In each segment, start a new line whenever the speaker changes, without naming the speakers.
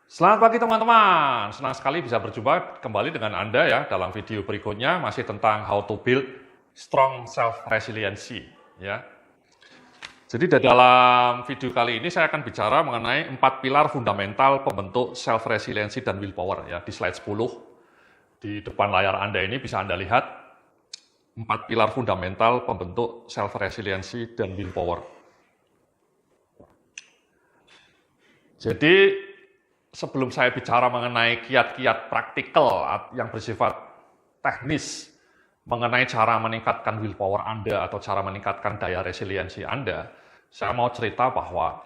Selamat pagi teman-teman, senang sekali bisa berjumpa kembali dengan Anda ya dalam video berikutnya masih tentang how to build strong self-resiliency ya. Jadi dalam video kali ini saya akan bicara mengenai 4 pilar fundamental pembentuk self-resiliency dan willpower ya. Di slide 10 di depan layar Anda ini bisa Anda lihat 4 pilar fundamental pembentuk self-resiliency dan willpower. Jadi sebelum saya bicara mengenai kiat-kiat praktikal yang bersifat teknis mengenai cara meningkatkan willpower Anda atau cara meningkatkan daya resiliensi Anda, saya mau cerita bahwa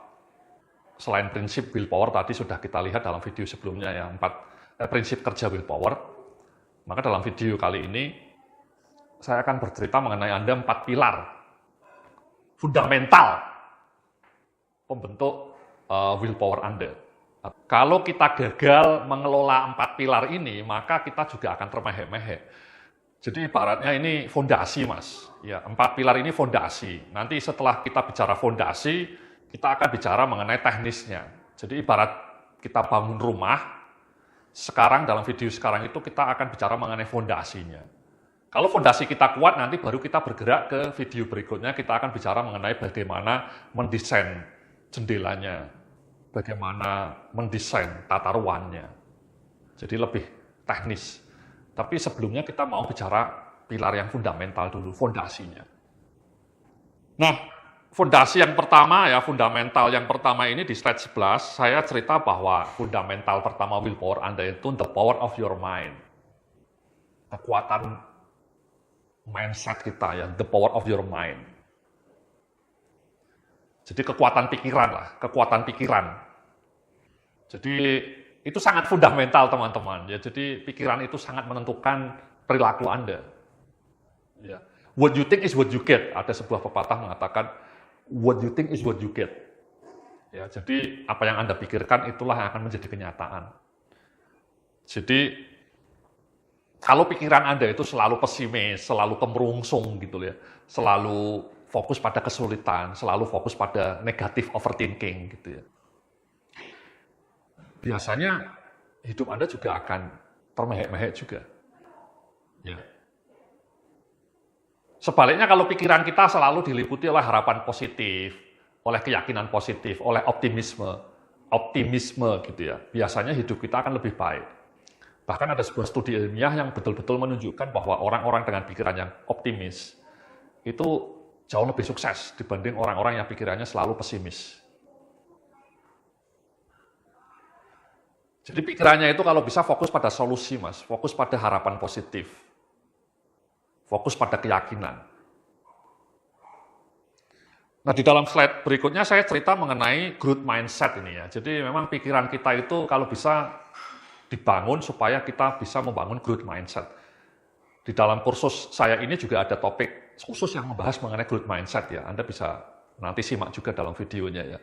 selain prinsip willpower tadi sudah kita lihat dalam video sebelumnya ya, prinsip kerja willpower, maka dalam video kali ini saya akan bercerita mengenai Anda 4 pilar fundamental pembentuk willpower Anda. Kalau kita gagal mengelola 4 pilar ini, maka kita juga akan termehek-mehek. Jadi ibaratnya ini fondasi, Mas. Ya, 4 pilar ini fondasi. Nanti setelah kita bicara fondasi, kita akan bicara mengenai teknisnya. Jadi ibarat kita bangun rumah, sekarang dalam video sekarang itu kita akan bicara mengenai fondasinya. Kalau fondasi kita kuat, nanti baru kita bergerak ke video berikutnya, kita akan bicara mengenai bagaimana mendesain jendelanya, bagaimana mendesain tata ruangnya. Jadi lebih teknis. Tapi sebelumnya kita mau bicara pilar yang fundamental dulu, fondasinya. Nah, fondasi yang pertama ya, fundamental yang pertama ini di slide 11, saya cerita bahwa fundamental pertama willpower Anda itu the power of your mind. Kekuatan mindset kita ya, the power of your mind. Jadi kekuatan pikiran lah, kekuatan pikiran. Jadi itu sangat fundamental teman-teman. Ya, jadi pikiran itu sangat menentukan perilaku Anda. Ya. What you think is what you get. Ada sebuah pepatah mengatakan what you think is what you get. Ya, jadi apa yang Anda pikirkan itulah yang akan menjadi kenyataan. Jadi kalau pikiran Anda itu selalu pesimis, selalu kemerungsung gitu ya, selalu fokus pada kesulitan, selalu fokus pada negatif overthinking gitu ya. Biasanya hidup Anda juga akan termehek-mehek juga. Ya. Sebaliknya kalau pikiran kita selalu diliputi oleh harapan positif, oleh keyakinan positif, oleh optimisme gitu ya, biasanya hidup kita akan lebih baik. Bahkan ada sebuah studi ilmiah yang betul-betul menunjukkan bahwa orang-orang dengan pikiran yang optimis itu jauh lebih sukses dibanding orang-orang yang pikirannya selalu pesimis. Jadi pikirannya itu kalau bisa fokus pada solusi, Mas. Fokus pada harapan positif. Fokus pada keyakinan. Nah, di dalam slide berikutnya saya cerita mengenai growth mindset ini ya. Jadi memang pikiran kita itu kalau bisa dibangun supaya kita bisa membangun growth mindset. Di dalam kursus saya ini juga ada topik khusus yang membahas mengenai growth mindset ya. Anda bisa nanti simak juga dalam videonya ya.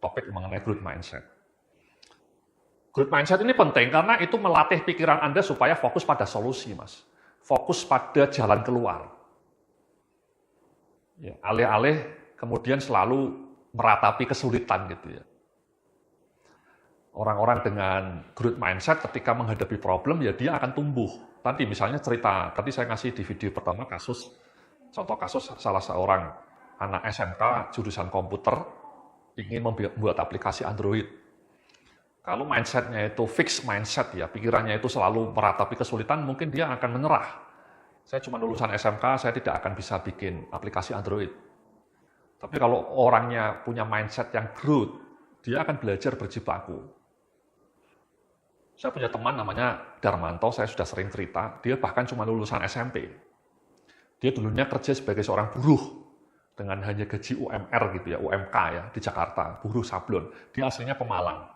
Topik mengenai growth mindset. Growth mindset ini penting karena itu melatih pikiran Anda supaya fokus pada solusi, Mas. Fokus pada jalan keluar. Ya, alih-alih kemudian selalu meratapi kesulitan gitu ya. Orang-orang dengan growth mindset ketika menghadapi problem ya dia akan tumbuh. Tadi misalnya cerita, tadi saya ngasih di video pertama contoh kasus salah seorang anak SMK jurusan komputer ingin membuat aplikasi Android. Kalau mindsetnya itu fixed mindset ya, pikirannya itu selalu meratapi kesulitan, mungkin dia akan menyerah. Saya cuma lulusan SMK, saya tidak akan bisa bikin aplikasi Android. Tapi kalau orangnya punya mindset yang growth, dia akan belajar berjibaku. Saya punya teman namanya Darmanto, saya sudah sering cerita, dia bahkan cuma lulusan SMP. Dia dulunya kerja sebagai seorang buruh, dengan hanya gaji UMR gitu ya, UMK ya, di Jakarta, buruh sablon. Dia aslinya Pemalang.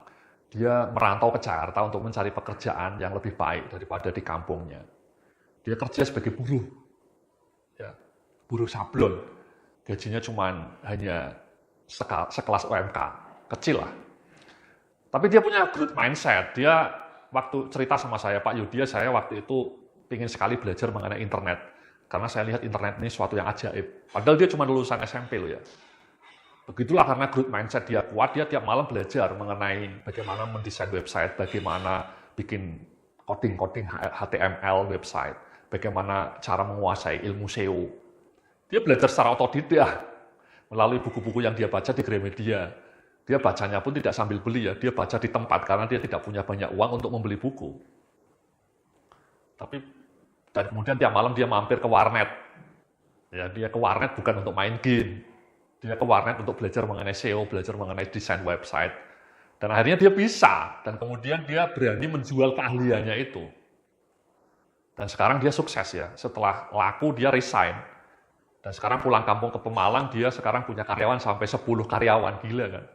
Dia merantau ke Jakarta untuk mencari pekerjaan yang lebih baik daripada di kampungnya. Dia kerja sebagai buruh, ya, buruh sablon. Gajinya cuma hanya sekelas UMK, kecil lah. Tapi dia punya growth mindset. Dia waktu cerita sama saya, Pak Yudhya, saya waktu itu ingin sekali belajar mengenai internet. Karena saya lihat internet ini suatu yang ajaib. Padahal dia cuma lulusan SMP loh ya. Begitulah karena growth mindset dia kuat, dia tiap malam belajar mengenai bagaimana mendesain website, bagaimana bikin coding-coding HTML website, bagaimana cara menguasai ilmu SEO. Dia belajar secara otodidak melalui buku-buku yang dia baca di Gramedia. Dia bacanya pun tidak sambil beli ya, dia baca di tempat karena dia tidak punya banyak uang untuk membeli buku. Dan kemudian tiap malam dia mampir ke warnet. Ya, dia ke warnet bukan untuk main game. Dia ke warnet untuk belajar mengenai SEO, belajar mengenai desain website. Dan akhirnya dia bisa. Dan kemudian dia berani menjual keahliannya itu. Dan sekarang dia sukses ya. Setelah laku dia resign. Dan sekarang pulang kampung ke Pemalang, dia sekarang punya karyawan sampai 10 karyawan. Gila kan?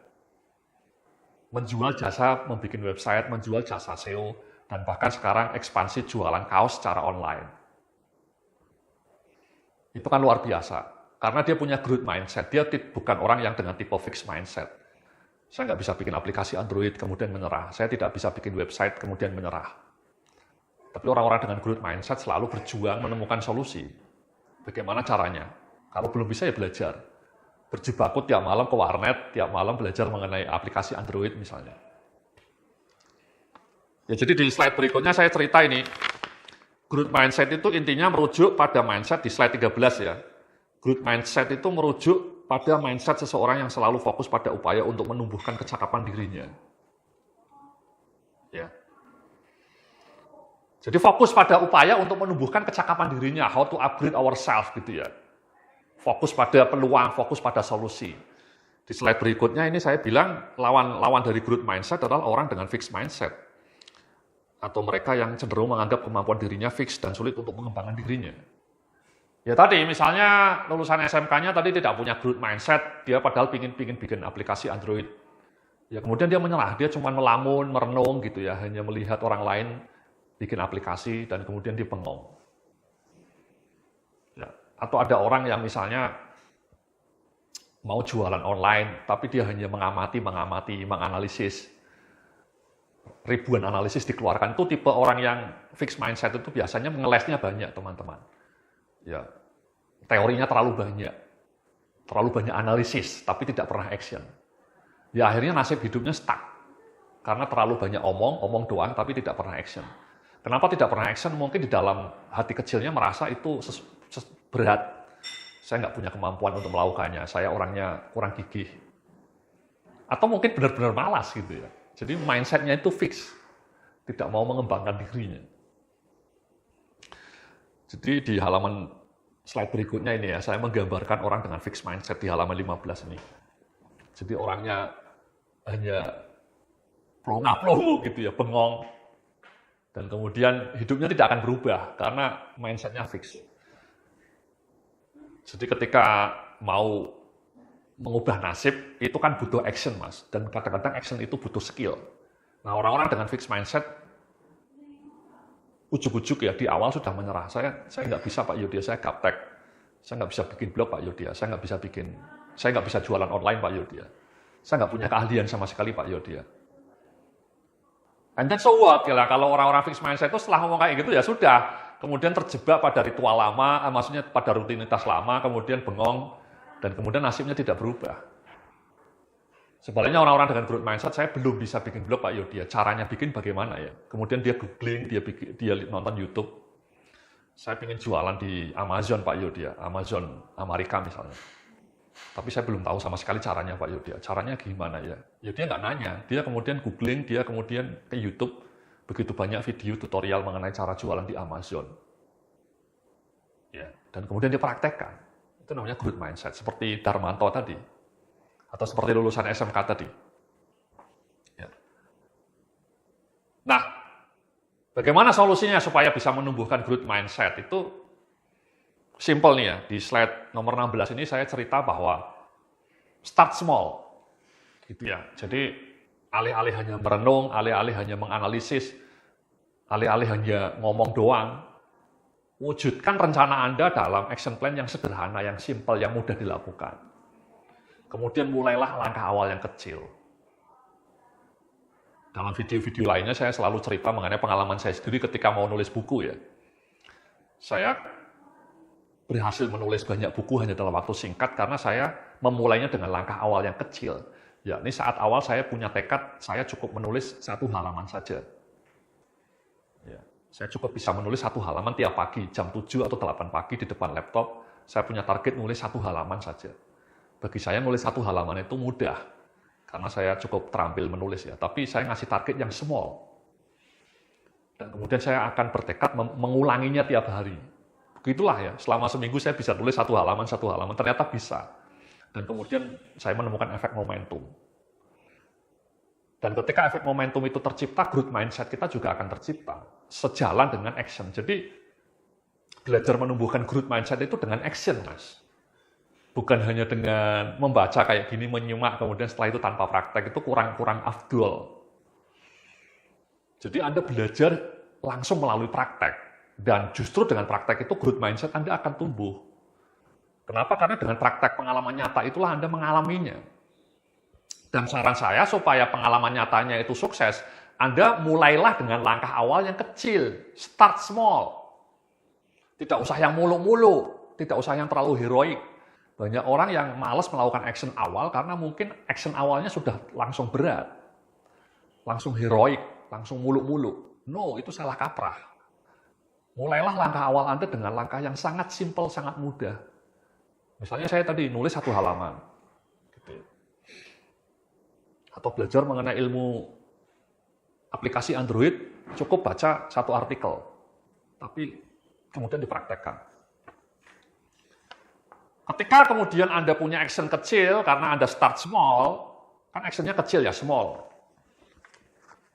Menjual jasa, membuat website, menjual jasa SEO. Dan bahkan sekarang ekspansi jualan kaos secara online. Itu kan luar biasa. Karena dia punya growth mindset. Dia bukan orang yang dengan tipe fixed mindset. Saya nggak bisa bikin aplikasi Android, kemudian menyerah. Saya tidak bisa bikin website, kemudian menyerah. Tapi orang-orang dengan growth mindset selalu berjuang menemukan solusi. Bagaimana caranya? Kalau belum bisa ya belajar. Berjibaku tiap malam ke warnet, tiap malam belajar mengenai aplikasi Android misalnya. Ya, jadi di slide berikutnya saya cerita ini. Growth mindset itu intinya merujuk pada mindset di slide 13 ya. Growth mindset itu merujuk pada mindset seseorang yang selalu fokus pada upaya untuk menumbuhkan kecakapan dirinya. Ya. Jadi fokus pada upaya untuk menumbuhkan kecakapan dirinya, how to upgrade ourselves gitu ya. Fokus pada peluang, fokus pada solusi. Di slide berikutnya ini saya bilang lawan dari growth mindset adalah orang dengan fixed mindset. Atau mereka yang cenderung menganggap kemampuan dirinya fix dan sulit untuk mengembangkan dirinya. Ya tadi, misalnya lulusan SMK-nya tadi tidak punya growth mindset, dia padahal pingin bikin aplikasi Android. Ya kemudian dia menyerah, dia cuma melamun, merenung gitu ya, hanya melihat orang lain bikin aplikasi dan kemudian dia bengong. Ya. Atau ada orang yang misalnya mau jualan online, tapi dia hanya mengamati, menganalisis. Ribuan analisis dikeluarkan, itu tipe orang yang fixed mindset itu biasanya ngelesnya banyak teman-teman. Ya, teorinya terlalu banyak analisis, tapi tidak pernah action. Ya akhirnya nasib hidupnya stuck, karena terlalu banyak omong doang, tapi tidak pernah action. Kenapa tidak pernah action? Mungkin di dalam hati kecilnya merasa itu berat. Saya nggak punya kemampuan untuk melakukannya, saya orangnya kurang gigih. Atau mungkin benar-benar malas gitu ya. Jadi mindset-nya itu fix, tidak mau mengembangkan dirinya. Jadi di halaman slide berikutnya ini ya, saya menggambarkan orang dengan fixed mindset di halaman 15 ini. Jadi orangnya hanya plonga-plongo gitu ya, bengong. Dan kemudian hidupnya tidak akan berubah karena mindset-nya fix. Jadi ketika mau mengubah nasib, itu kan butuh action, Mas. Dan kadang-kadang action itu butuh skill. Nah, orang-orang dengan fixed mindset, ujuk-ujuk ya, di awal sudah menyerah. Saya nggak bisa, Pak Yudhya, saya gaptek. Saya nggak bisa bikin blog, Pak Yudhya. Saya nggak bisa jualan online, Pak Yudhya. Saya nggak punya keahlian sama sekali, Pak Yudhya. And then so what? Ya, kalau orang-orang fixed mindset itu setelah ngomong kayak gitu, ya sudah. Kemudian terjebak pada ritual lama, maksudnya pada rutinitas lama, kemudian bengong, dan kemudian nasibnya tidak berubah. Sebaliknya orang-orang dengan growth mindset, saya belum bisa bikin blog, Pak Yudhya. Caranya bikin bagaimana ya? Kemudian dia googling, dia nonton YouTube. Saya ingin jualan di Amazon, Pak Yudhya. Amazon Amerika misalnya. Tapi saya belum tahu sama sekali caranya, Pak Yudhya. Caranya gimana ya? Ya dia nggak nanya. Dia kemudian googling, dia kemudian ke YouTube. Begitu banyak video tutorial mengenai cara jualan di Amazon. Ya, dan kemudian dia praktekkan. Itu namanya growth mindset, seperti Darmanto tadi, atau seperti lulusan SMK tadi. Ya. Nah, bagaimana solusinya supaya bisa menumbuhkan growth mindset? Itu simple nih ya, di slide nomor 16 ini saya cerita bahwa start small, gitu ya. Jadi alih-alih hanya merenung, alih-alih hanya menganalisis, alih-alih hanya ngomong doang, wujudkan rencana Anda dalam action plan yang sederhana, yang simple, yang mudah dilakukan. Kemudian mulailah langkah awal yang kecil. Dalam video-video lainnya saya selalu cerita mengenai pengalaman saya sendiri ketika mau nulis buku ya. Saya berhasil menulis banyak buku hanya dalam waktu singkat karena saya memulainya dengan langkah awal yang kecil. Yakni saat awal saya punya tekad, saya cukup menulis 1 halaman saja. Ya, saya cukup bisa menulis 1 halaman tiap pagi, jam 7 atau 8 pagi di depan laptop, saya punya target nulis 1 halaman saja. Bagi saya nulis 1 halaman itu mudah, karena saya cukup terampil menulis ya. Tapi saya ngasih target yang small. Dan kemudian saya akan bertekad mengulanginya tiap hari. Begitulah ya, selama seminggu saya bisa tulis 1 halaman, ternyata bisa. Dan kemudian saya menemukan efek momentum. Dan ketika efek momentum itu tercipta, growth mindset kita juga akan tercipta. Sejalan dengan action. Jadi, belajar menumbuhkan growth mindset itu dengan action, Mas. Bukan hanya dengan membaca kayak gini, menyimak, kemudian setelah itu tanpa praktek, itu kurang afdol. Jadi Anda belajar langsung melalui praktek. Dan justru dengan praktek itu growth mindset Anda akan tumbuh. Kenapa? Karena dengan praktek pengalaman nyata itulah Anda mengalaminya. Dan saran saya supaya pengalaman nyatanya itu sukses, Anda mulailah dengan langkah awal yang kecil. Start small. Tidak usah yang mulu-mulu, tidak usah yang terlalu heroik. Banyak orang yang malas melakukan action awal karena mungkin action awalnya sudah langsung berat. Langsung heroik, langsung mulu-mulu. No, itu salah kaprah. Mulailah langkah awal Anda dengan langkah yang sangat simpel, sangat mudah. Misalnya saya tadi nulis 1 halaman. Gitu. Atau belajar mengenai ilmu aplikasi Android, cukup baca 1 artikel. Tapi kemudian dipraktekkan. Ketika kemudian Anda punya action kecil, karena Anda start small, kan actionnya kecil ya, small.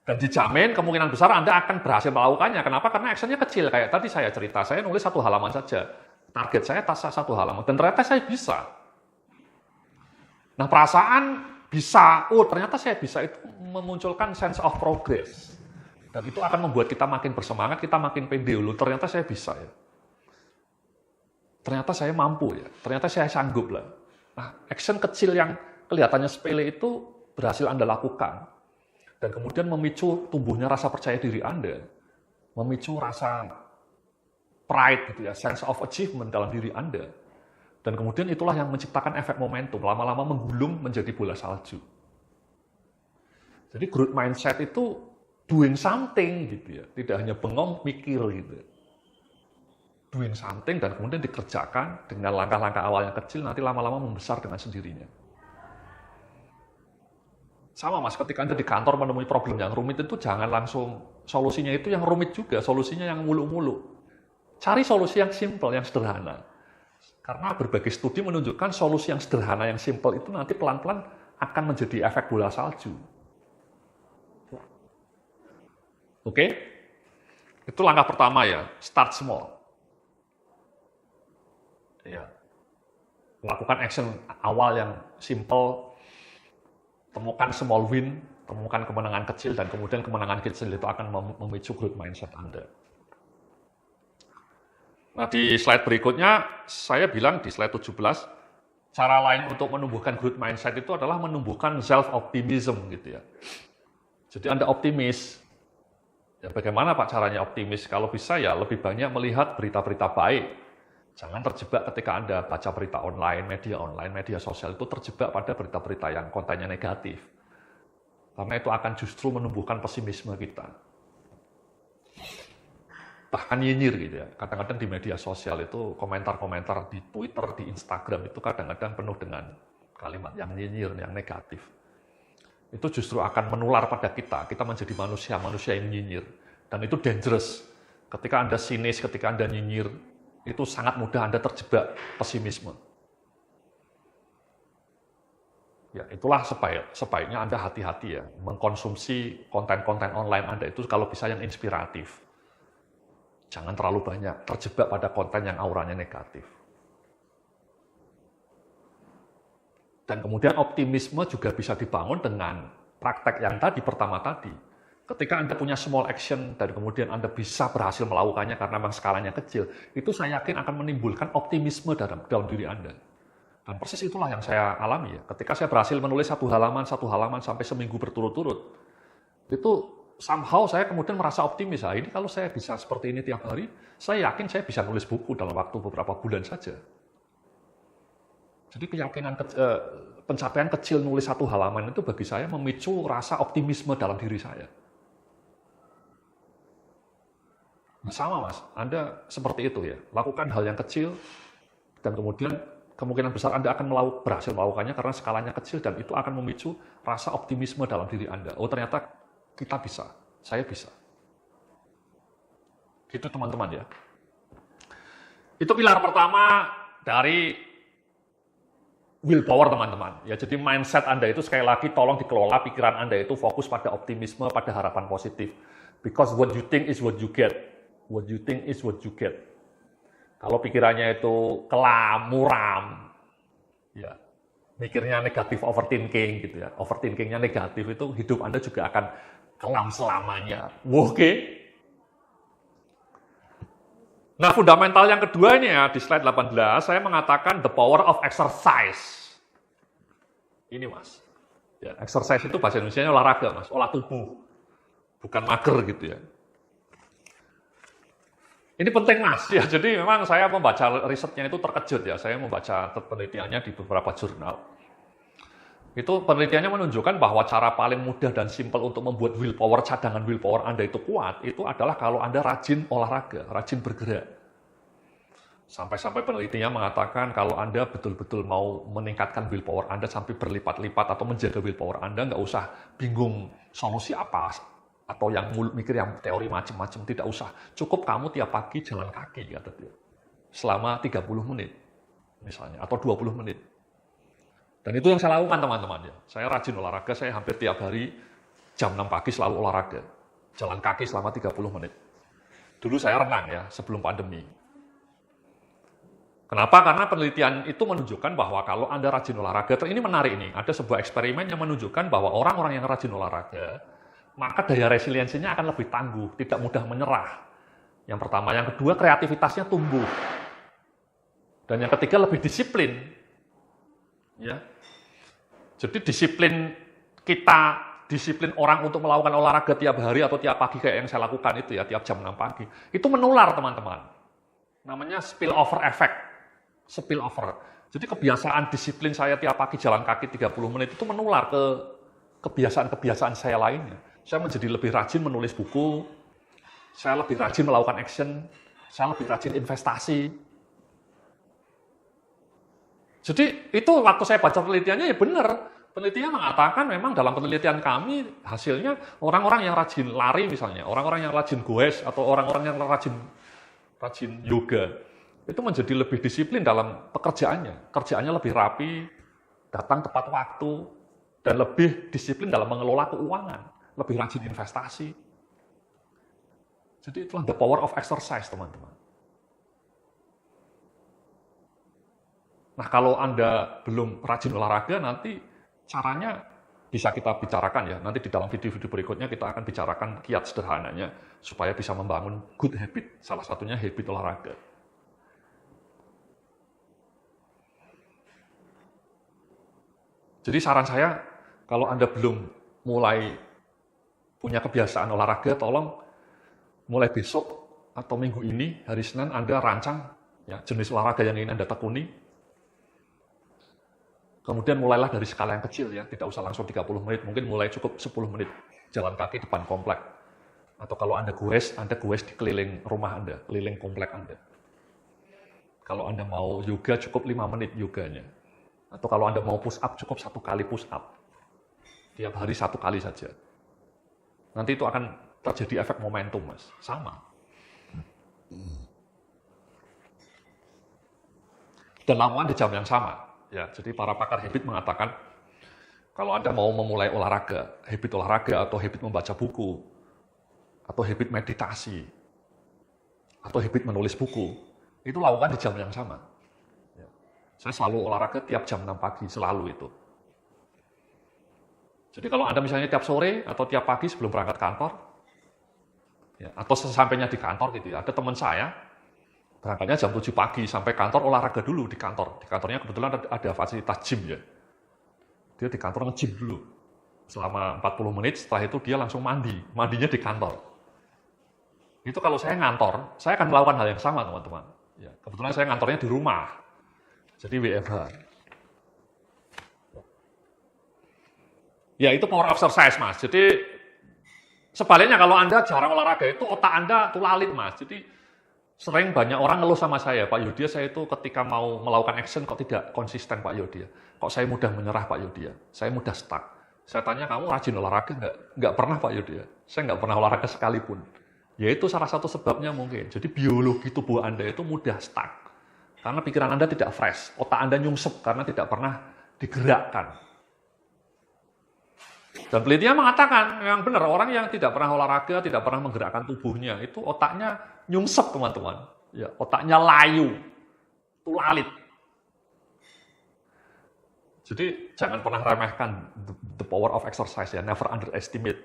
Dan dijamin kemungkinan besar Anda akan berhasil melakukannya. Kenapa? Karena actionnya kecil. Kayak tadi saya cerita, saya nulis 1 halaman saja. Target saya tas 1 halaman. Dan ternyata saya bisa. Nah, perasaan bisa, ternyata saya bisa, itu memunculkan sense of progress. Dan itu akan membuat kita makin bersemangat, kita makin pede. Ternyata saya bisa ya. Ternyata saya mampu ya. Ternyata saya sanggup lah. Nah, action kecil yang kelihatannya sepele itu berhasil Anda lakukan. Dan kemudian memicu tumbuhnya rasa percaya diri Anda. Memicu rasa pride gitu ya, sense of achievement dalam diri Anda. Dan kemudian itulah yang menciptakan efek momentum, lama-lama menggulung menjadi bola salju. Jadi growth mindset itu doing something gitu ya, tidak hanya bengong mikir gitu. Doing something dan kemudian dikerjakan dengan langkah-langkah awal yang kecil, nanti lama-lama membesar dengan sendirinya. Sama Mas, ketika Anda di kantor menemui problem yang rumit itu jangan langsung solusinya itu yang rumit juga, solusinya yang mulu-mulu. Cari solusi yang simple, yang sederhana. Karena berbagai studi menunjukkan solusi yang sederhana, yang simple itu nanti pelan-pelan akan menjadi efek bola salju. Oke? Itu langkah pertama ya, start small. Ya. Lakukan action awal yang simple, temukan small win, temukan kemenangan kecil, dan kemudian kemenangan kecil itu akan memicu growth mindset Anda. Nah, di slide berikutnya, saya bilang di slide 17, cara lain untuk menumbuhkan growth mindset itu adalah menumbuhkan self-optimism gitu ya. Jadi Anda optimis. Ya, bagaimana Pak caranya optimis? Kalau bisa ya lebih banyak melihat berita-berita baik. Jangan terjebak ketika Anda baca berita online, media sosial itu terjebak pada berita-berita yang kontennya negatif. Karena itu akan justru menumbuhkan pesimisme kita. Bahkan nyinyir gitu ya. Kadang-kadang di media sosial itu komentar-komentar di Twitter, di Instagram itu kadang-kadang penuh dengan kalimat yang nyinyir, yang negatif. Itu justru akan menular pada kita. Kita menjadi manusia yang nyinyir. Dan itu dangerous. Ketika Anda sinis, ketika Anda nyinyir, itu sangat mudah Anda terjebak pesimisme. Ya, itulah sebaiknya Anda hati-hati ya, mengkonsumsi konten-konten online Anda itu kalau bisa yang inspiratif. Jangan terlalu banyak terjebak pada konten yang auranya negatif. Dan kemudian optimisme juga bisa dibangun dengan praktek yang pertama tadi. Ketika Anda punya small action dan kemudian Anda bisa berhasil melakukannya karena memang skalanya kecil, itu saya yakin akan menimbulkan optimisme dalam diri Anda. Dan persis itulah yang saya alami ya. Ketika saya berhasil menulis 1 halaman sampai seminggu berturut-turut, itu somehow saya kemudian merasa optimis. Ini kalau saya bisa seperti ini tiap hari, saya yakin saya bisa nulis buku dalam waktu beberapa bulan saja. Jadi keyakinan pencapaian kecil nulis 1 halaman itu bagi saya memicu rasa optimisme dalam diri saya. Nah, sama Mas, Anda seperti itu ya. Lakukan hal yang kecil dan kemudian kemungkinan besar Anda akan berhasil melakukannya karena skalanya kecil dan itu akan memicu rasa optimisme dalam diri Anda. Oh ternyata kita bisa, saya bisa. Gitu teman-teman ya. Itu pilar pertama dari willpower teman-teman. Ya, jadi mindset Anda itu sekali lagi tolong dikelola, pikiran Anda itu fokus pada optimisme, pada harapan positif. Because what you think is what you get. What you think is what you get. Kalau pikirannya itu kelam, muram, ya mikirnya negatif, overthinking gitu ya. Overthinkingnya negatif itu hidup Anda juga akan kelam selamanya. Oke. Nah, fundamental yang kedua ini ya, di slide 18, saya mengatakan the power of exercise. Ini Mas. Ya, exercise itu bahasa Indonesianya olahraga Mas, olah tubuh. Bukan mager gitu ya. Ini penting Mas, ya jadi memang saya membaca risetnya itu terkejut ya, saya membaca penelitiannya di beberapa jurnal. Itu penelitiannya menunjukkan bahwa cara paling mudah dan simpel untuk membuat willpower, cadangan willpower Anda itu kuat, itu adalah kalau Anda rajin olahraga, rajin bergerak. Sampai-sampai penelitiannya mengatakan kalau Anda betul-betul mau meningkatkan willpower Anda sampai berlipat-lipat atau menjaga willpower Anda, nggak usah bingung solusi apa, atau yang mikir yang teori macam-macam, tidak usah. Cukup kamu tiap pagi jalan kaki, kata dia. Selama 30 menit, misalnya, atau 20 menit. Dan itu yang saya lakukan teman-teman ya. Saya rajin olahraga, saya hampir tiap hari jam 6 pagi selalu olahraga. Jalan kaki selama 30 menit. Dulu saya renang ya, sebelum pandemi. Kenapa? Karena penelitian itu menunjukkan bahwa kalau Anda rajin olahraga, ini menarik nih, ada sebuah eksperimen yang menunjukkan bahwa orang-orang yang rajin olahraga, maka daya resiliensinya akan lebih tangguh, tidak mudah menyerah. Yang pertama. Yang kedua, kreativitasnya tumbuh. Dan yang ketiga, lebih disiplin. Ya. Jadi disiplin orang untuk melakukan olahraga tiap hari atau tiap pagi kayak yang saya lakukan itu ya, tiap jam 6 pagi. Itu menular, teman-teman. Namanya spillover effect. Spillover. Jadi kebiasaan disiplin saya tiap pagi jalan kaki 30 menit itu menular ke kebiasaan-kebiasaan saya lainnya. Saya menjadi lebih rajin menulis buku, saya lebih rajin melakukan action, saya lebih rajin investasi. Jadi itu waktu saya baca penelitiannya ya benar. Penelitiannya mengatakan memang dalam penelitian kami hasilnya orang-orang yang rajin lari misalnya, orang-orang yang rajin goes atau orang-orang yang rajin yoga itu menjadi lebih disiplin dalam pekerjaannya. Kerjaannya lebih rapi, datang tepat waktu, dan lebih disiplin dalam mengelola keuangan, lebih rajin investasi. Jadi itulah the power of exercise, teman-teman. Nah, kalau Anda belum rajin olahraga, nanti caranya bisa kita bicarakan ya. Nanti di dalam video-video berikutnya kita akan bicarakan kiat sederhananya supaya bisa membangun good habit. Salah satunya habit olahraga. Jadi saran saya, kalau Anda belum mulai punya kebiasaan olahraga, tolong mulai besok atau minggu ini, hari Senin, Anda rancang ya, jenis olahraga yang ingin Anda tekuni. Kemudian mulailah dari skala yang kecil ya, tidak usah langsung 30 menit, mungkin mulai cukup 10 menit jalan kaki depan komplek. Atau kalau Anda goes di keliling rumah Anda, keliling komplek Anda. Kalau Anda mau yoga cukup 5 menit yoganya. Atau kalau Anda mau push up cukup 1 kali push up. Tiap hari 1 kali saja. Nanti itu akan terjadi efek momentum, Mas. Sama. Dan lakukan di jam yang sama. Ya, jadi para pakar habit mengatakan, kalau Anda mau memulai olahraga, habit olahraga atau habit membaca buku, atau habit meditasi, atau habit menulis buku, itu lakukan di jam yang sama. Ya. Saya selalu olahraga tiap jam 6 pagi, selalu itu. Jadi kalau Anda misalnya tiap sore atau tiap pagi sebelum berangkat kantor, ya, atau sesampainya di kantor gitu ya, ada teman saya, berangkatnya jam 7 pagi, sampai kantor olahraga dulu di kantor. Di kantornya kebetulan ada fasilitas gym ya. Dia di kantor nge-gym dulu. selama 40 menit, setelah itu dia langsung mandi. Mandinya di kantor. Itu kalau saya ngantor, saya akan melakukan hal yang sama, teman-teman. Ya, kebetulan saya ngantornya di rumah. Jadi WFH. Ya, itu power exercise, Mas. Jadi, sebaliknya kalau Anda jarang olahraga itu, otak Anda tuh lalit, Mas. Jadi, sering banyak orang ngeluh sama saya, Pak Yodia, saya itu ketika mau melakukan action kok tidak konsisten, Pak Yodia. Kok saya mudah menyerah, Pak Yodia. Saya mudah stuck. Saya tanya, kamu rajin olahraga nggak? Nggak pernah, Pak Yodia. Saya nggak pernah olahraga sekalipun. Ya itu salah satu sebabnya mungkin. Jadi biologi tubuh Anda itu mudah stuck. Karena pikiran Anda tidak fresh. Otak Anda nyungsep karena tidak pernah digerakkan. Dan penelitian mengatakan, yang benar, orang yang tidak pernah olahraga, tidak pernah menggerakkan tubuhnya, itu otaknya nyungsep, teman-teman. Ya, otaknya layu, tulalit. Jadi, jangan pernah remehkan the power of exercise, ya, never underestimate.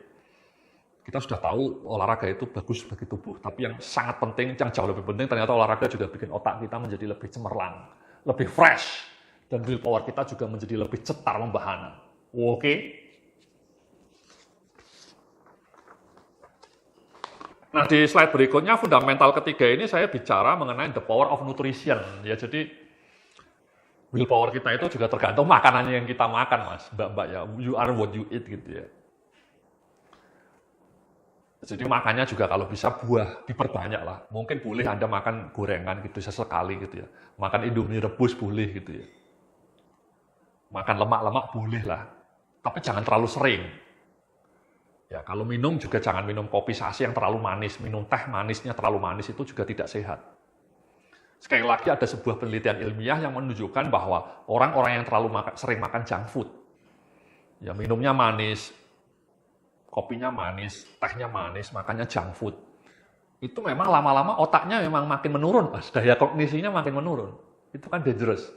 Kita sudah tahu olahraga itu bagus bagi tubuh, tapi yang sangat penting, yang jauh lebih penting, ternyata olahraga juga bikin otak kita menjadi lebih cemerlang, lebih fresh, dan willpower kita juga menjadi lebih cetar membahana. Oke? Nah, di slide berikutnya, fundamental ketiga ini saya bicara mengenai the power of nutrition. Ya, jadi willpower kita itu juga tergantung makanannya yang kita makan, Mas. Mbak-mbak ya, you are what you eat gitu ya. Jadi makannya juga kalau bisa buah, diperbanyak lah. Mungkin boleh Anda makan gorengan gitu sesekali gitu ya. Makan Indomie rebus boleh gitu ya. Makan lemak-lemak boleh lah. Tapi jangan terlalu sering. Ya, kalau minum juga jangan minum kopi saset yang terlalu manis, minum teh manisnya terlalu manis itu juga tidak sehat. Sekali lagi ada sebuah penelitian ilmiah yang menunjukkan bahwa orang-orang yang terlalu sering makan junk food, ya minumnya manis, kopinya manis, tehnya manis, makannya junk food, itu memang lama-lama otaknya memang makin menurun, Mas. Daya kognisinya makin menurun. Itu kan dangerous.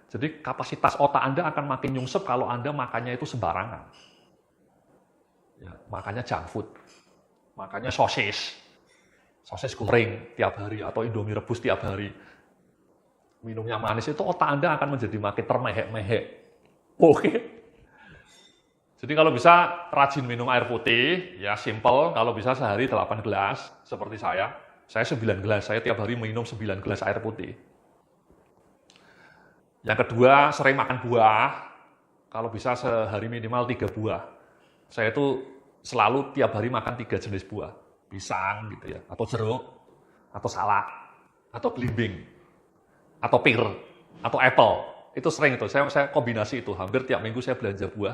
Jadi kapasitas otak Anda akan makin nyungsep kalau Anda makannya itu sembarangan. Ya, makanya junk food, makanya sosis goreng tiap hari atau Indomie rebus tiap hari, minumnya manis, itu otak Anda akan menjadi makin termehek-mehek. Oke. Jadi kalau bisa rajin minum air putih, ya simple, kalau bisa sehari 8 gelas, seperti saya 9 gelas, saya tiap hari minum 9 gelas air putih. Yang kedua, sering makan buah, kalau bisa sehari minimal 3 buah. Saya itu selalu tiap hari makan 3 jenis buah. Pisang gitu ya, atau jeruk, atau salak, atau belimbing, atau pir, atau apple. Itu sering itu, saya kombinasi itu. Hampir tiap minggu saya belanja buah,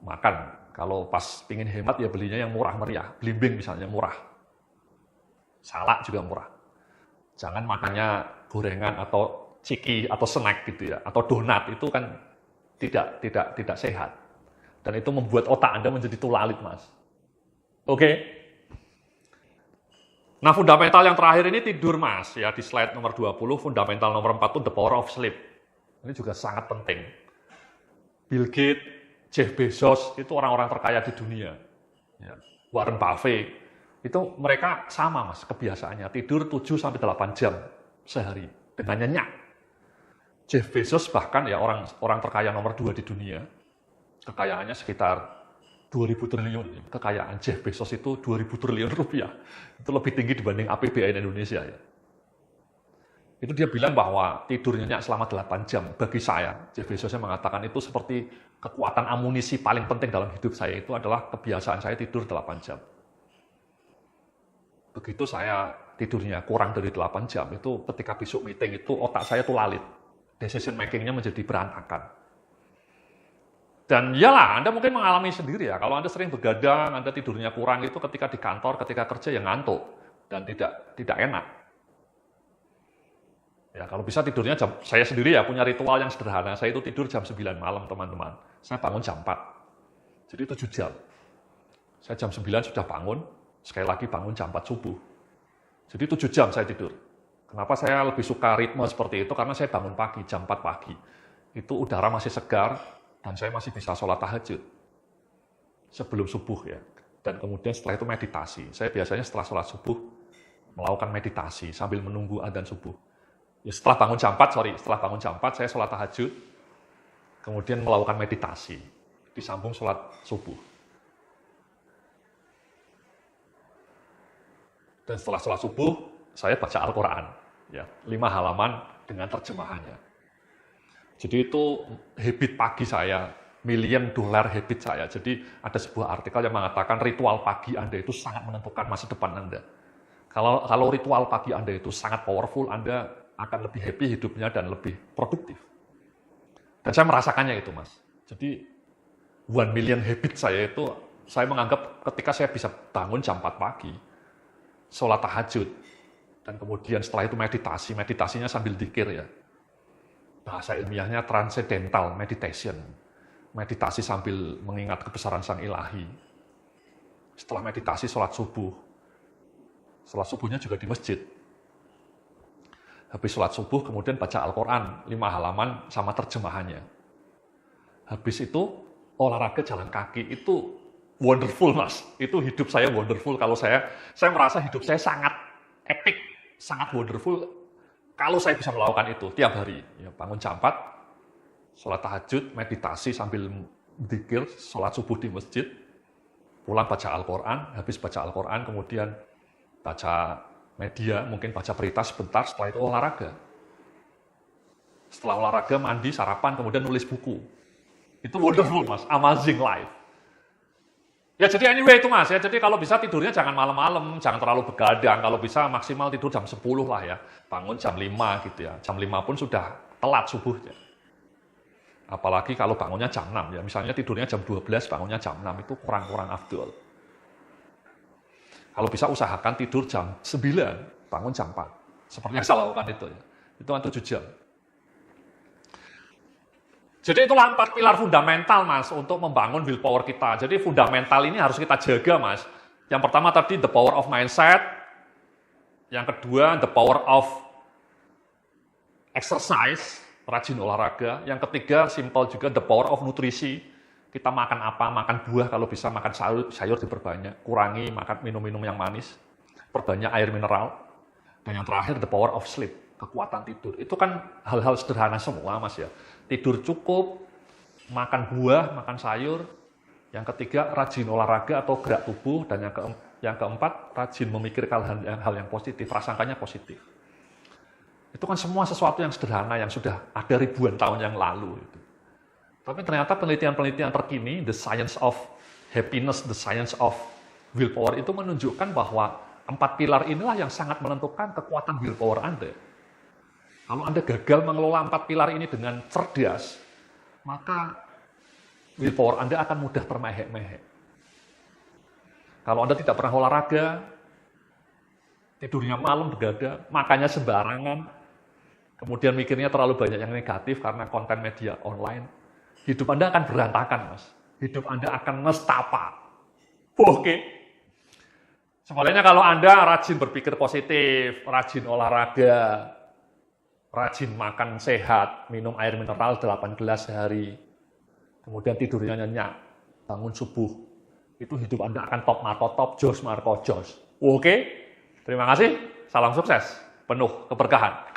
makan. Kalau pas pingin hemat ya belinya yang murah meriah. Belimbing misalnya murah. Salak juga murah. Jangan makannya gorengan atau ciki atau snack gitu ya, atau donat, itu kan tidak sehat. Dan itu membuat otak Anda menjadi tulalit, Mas. Oke? Nah, fundamental yang terakhir ini tidur, Mas. Ya, di slide nomor 20, fundamental nomor 4 itu the power of sleep. Ini juga sangat penting. Bill Gates, Jeff Bezos, itu orang-orang terkaya di dunia. Ya, Warren Buffett, itu mereka sama, Mas, kebiasaannya. Tidur 7-8 jam sehari, dengan nyenyak. Jeff Bezos bahkan ya orang terkaya nomor 2 di dunia. Kekayaannya sekitar 2.000 triliun. Kekayaan Jeff Bezos itu 2.000 triliun rupiah. Itu lebih tinggi dibanding APBN Indonesia ya. Itu dia bilang bahwa tidur nyenyak selama 8 jam. Bagi saya, Jeff Bezos mengatakan itu seperti kekuatan amunisi paling penting dalam hidup saya. Itu adalah kebiasaan saya tidur 8 jam. Begitu saya tidurnya kurang dari 8 jam, itu ketika besok meeting itu otak saya tuh lalit. Decision making-nya menjadi berantakan. Dan iyalah, Anda mungkin mengalami sendiri ya, kalau Anda sering begadang, Anda tidurnya kurang, itu ketika di kantor, ketika kerja ya ngantuk, dan tidak enak. Ya, kalau bisa tidurnya saya sendiri ya punya ritual yang sederhana, saya itu tidur jam 9 malam, teman-teman. Saya bangun jam 4, jadi 7 jam. Saya jam 9 sudah bangun, sekali lagi bangun jam 4 subuh. Jadi 7 jam saya tidur. Kenapa saya lebih suka ritme seperti itu? Karena saya bangun pagi, jam 4 pagi. Itu udara masih segar, dan saya masih bisa sholat tahajud sebelum subuh ya. Dan kemudian setelah itu meditasi. Saya biasanya setelah sholat subuh melakukan meditasi sambil menunggu adzan subuh. Ya, setelah bangun jam 4 saya sholat tahajud, kemudian melakukan meditasi. disambung sholat subuh. Dan setelah sholat subuh, saya baca Al-Quran, ya, 5 halaman dengan terjemahannya. Jadi itu habit pagi saya, $1 million habit saya. Jadi ada sebuah artikel yang mengatakan ritual pagi Anda itu sangat menentukan masa depan Anda. Kalau ritual pagi Anda itu sangat powerful, Anda akan lebih happy hidupnya dan lebih produktif. Dan saya merasakannya itu, Mas. Jadi 1 million habit saya itu, saya menganggap ketika saya bisa bangun jam 4 pagi, sholat tahajud, dan kemudian setelah itu meditasinya sambil dzikir ya. Bahasa ilmiahnya transcendental meditation. Meditasi sambil mengingat kebesaran Sang Ilahi. Setelah meditasi, sholat subuh. Sholat subuhnya juga di masjid. Habis sholat subuh, kemudian baca Al-Quran, 5 halaman sama terjemahannya. Habis itu, olahraga jalan kaki, itu wonderful, Mas. Itu hidup saya wonderful. Kalau saya merasa hidup saya sangat epic, sangat wonderful kalau saya bisa melakukan itu tiap hari. Ya, bangun jam 4, sholat tahajud, meditasi sambil dzikir, sholat subuh di masjid, pulang baca Al-Quran, habis baca Al-Quran, kemudian baca media, mungkin baca berita sebentar, setelah itu olahraga. Setelah olahraga, mandi, sarapan, kemudian nulis buku. Itu wonderful, Mas. Amazing life. Ya jadi anyway itu, Mas. Ya, jadi kalau bisa tidurnya jangan malam-malam, jangan terlalu begadang. Kalau bisa maksimal tidur jam 10 lah ya. Bangun jam 5 gitu ya. Jam 5 pun sudah telat subuhnya. Apalagi kalau bangunnya jam 6 ya. Misalnya tidurnya jam 12, bangunnya jam 6, itu kurang-kurang afdol. Kalau bisa usahakan tidur jam 9, bangun jam 4. Seperti yang saya lakukan itu ya. Itu kan 7 jam. Jadi itulah 4 pilar fundamental, Mas, untuk membangun willpower kita. Jadi fundamental ini harus kita jaga, Mas. Yang pertama tadi the power of mindset. Yang kedua the power of exercise, rajin olahraga. Yang ketiga simple juga the power of nutrisi. Kita makan apa? Makan buah, kalau bisa makan sayur diperbanyak. Kurangi makan minum-minum yang manis. Perbanyak air mineral. Dan yang terakhir the power of sleep, kekuatan tidur. Itu kan hal-hal sederhana semua, Mas ya. Tidur cukup, makan buah, makan sayur. Yang ketiga, rajin olahraga atau gerak tubuh. Dan yang keempat, rajin memikirkan hal yang positif, prasangkanya positif. Itu kan semua sesuatu yang sederhana, yang sudah ada ribuan tahun yang lalu. Tapi ternyata penelitian-penelitian terkini, the science of happiness, the science of willpower, itu menunjukkan bahwa 4 pilar inilah yang sangat menentukan kekuatan willpower Anda. Kalau Anda gagal mengelola 4 pilar ini dengan cerdas, maka willpower Anda akan mudah termehek-mehek. Kalau Anda tidak pernah olahraga, tidurnya malam begadang, makannya sembarangan, kemudian mikirnya terlalu banyak yang negatif karena konten media online, hidup Anda akan berantakan, Mas. Hidup Anda akan nestapa. Oke. Sebenarnya kalau Anda rajin berpikir positif, rajin olahraga, rajin makan sehat, minum air mineral 8 gelas sehari, kemudian tidurnya nyenyak, bangun subuh, itu hidup Anda akan top marko top, jos marko jos. Oke? Terima kasih, salam sukses, penuh keberkahan.